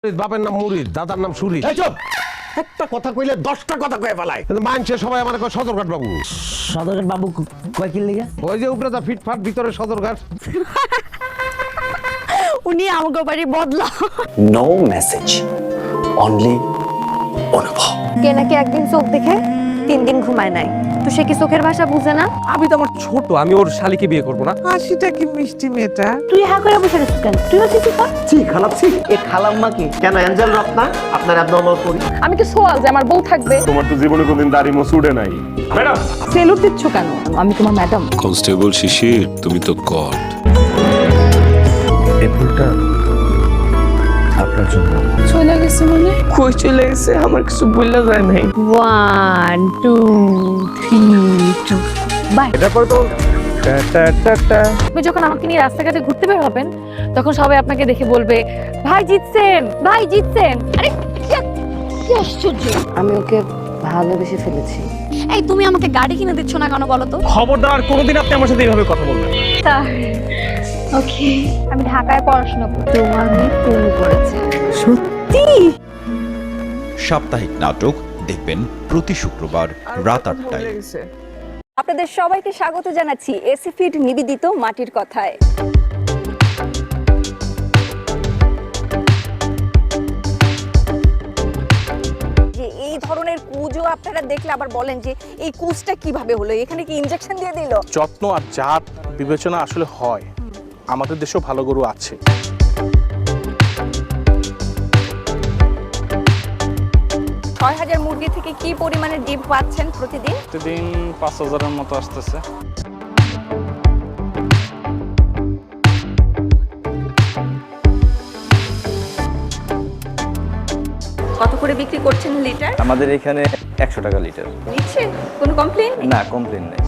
বাপের নাম মুরিদ, দাদার নাম সুরিদ। একটা কথা কইলে 10টা কথা কয়ে ফেলায়। মানছে সবাই আমার সদরঘাট বাবু। সদরঘাট বাবু কয় কি লিগা? ওই যে উপরে যা ফিটফাট ভিতরে সদরঘাট। উনি আমাকে বাড়ি বদলা। নো মেসেজ, অনলি অনুভব। কে নাকি একদিন চোখ দেখে 3 দিন ঘুমায় নাই, তো সে কি চোখের ভাষা বুঝে না? আমি তো আমার ছোট, আমি ওর শালিকে বিয়ে করবো না। হাসিটা কি মিষ্টি মেয়েটা। তুই হা করে বসে রইছিস কেন? তুই হচ্ছিস কি কর? ছি খালাচ্ছি। এ খালাম্মা কি? কেন অ্যাঞ্জেল রত্না আপনার অ্যাবনর্মাল করি? আমি কি সোয়াল যে আমার বউ থাকবে? তোমার তো জীবনে কোনদিন দাড়ি মোছুড়ে নাই। ম্যাডাম সেলুট দিচ্ছ কেন? আমি তোমার ম্যাডাম। কনস্টেবল শিশির, তুমি তো গড। এই ফুলটা আপনার জন্য। চলে গেছে মানে? কই চলে গেছে আমার কিছু বললা যায় নাই। 1 2 3 বাই। এটা করে তো আপনি যখন আমাকে নিয়ে রাস্তাঘাটে ঘুরতে বের হবেন, তখন সবাই আপনাকে দেখে বলবে, ভাই জিতছেন, ভাই জিতছেন। আরে কি আশ্চর্য! আমি ওকে ভালোবেসে ফেলেছি। এই তুমি আমাকে গাড়ি কিনে দিচ্ছ না কেন বলো তো? খবরদার কোনোদিন আপনি আমার সাথে এইভাবে কথা বলবেন। ওকে, আমি ঢাকায় পড়াশোনা করি। তোমার মেয়ে প্রেম করেছে। সত্যি? সাপ্তাহিক নাটক দেখবেন প্রতি শুক্রবার রাত 8টায়। আপনাদের সবাইকে স্বাগত জানাচ্ছি এসি ফিড নিবেদিত মাটির কথায়। যে এই ধরনের কুজো আপনারা দেখলে আবার বলেন যে এই কুজটা কিভাবে হলো, এখানে কি ইনজেকশন দিয়ে দিল? যত্ন আর জাত বিবেচনা আসলে হয়। আমাদের দেশেও ভালো গরু আছে। 6000 মুরগি থেকে কি পরিমাণে ডিম পাচ্ছেন প্রতিদিন? প্রতিদিন 5000-এর মতো আসতেছে। কত করে বিক্রি করছেন লিটার? আমাদের এখানে 100 টাকা লিটার। নিচ্ছে কোনো কমপ্লেইন? না, কমপ্লেন নেই।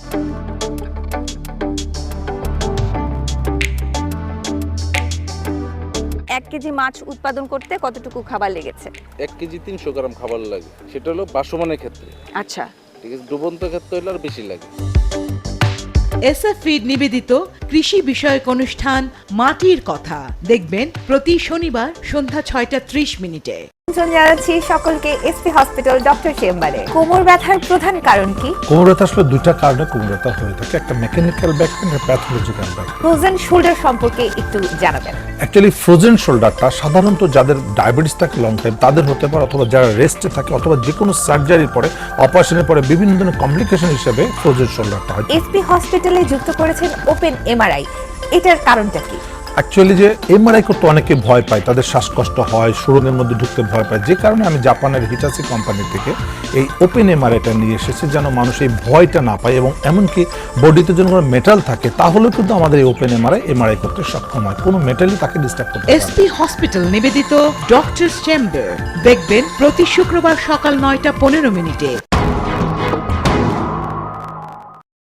1 কেজি মাছ উৎপাদন করতে কতটুকু খাবার লেগেছে? 1 কেজি 300 গ্রাম খাবার লাগে। সেটা হলো বাসমানের ক্ষেত্রে। আচ্ছা, ঠিক আছে, ডুবন্ত ক্ষেত্রে হলে আর বেশি লাগে। এসএফ ফিড নিবেদিত কৃষি বিষয়ক অনুষ্ঠান মাটির কথা দেখবেন প্রতি শনিবার সন্ধ্যা 6:30 জানাচ্ছি সকলকে এসপি হসপিটাল ডক্টর চেম্বারে। কোমর ব্যথার প্রধান কারণ কি? কোমর ব্যথা আসলে দুইটা কারণে কোমর ব্যথা হয়ে থাকে, একটা মেকানিক্যাল ব্যাক পেইন আর pathological back pain. Frozen shoulder সম্পর্কে একটু জানাবেন। অ্যাকচুয়ালি ফ্রোজেন শোল্ডারটা সাধারণত যাদের ডায়াবেটিস থাকে লং টাইম তাদের হতে পারে, অথবা যারা রেস্টে থাকে, অথবা যে কোনো সার্জারির পরে অপারেশনের পরে বিভিন্ন ধরনের কমপ্লিকেশন হিসেবে ফ্রোজেন শোল্ডারটা হয়। এসপি হসপিটালে যুক্ত করেছেন ওপেন এমআরআই, এটার কারণটা কি? অ্যাকচুয়ালি যে এমআরআই করতে অনেকে ভয় পায়, তাদের শ্বাসকষ্ট হয়, সুরঙ্গের মধ্যে ঢুকতে ভয় পায়, যে কারণে আমি জাপানের হিটাচি কোম্পানি থেকে এই ওপেন এমআরআইটা নিয়ে এসেছি, যেন মানুষ এই ভয়টা না পায় এবং এমনকি বডিতে যেন কোনো মেটাল থাকে তাহলেও কিন্তু আমাদের এই ওপেন এমআরআই করতে সক্ষম হয়, কোনো মেটালই তাকে ডিস্টার্ব করতে পারে না। এসপি হসপিটাল নিবেদিত ডক্টরস চেম্বার দেখবেন প্রতি শুক্রবার সকাল 9:15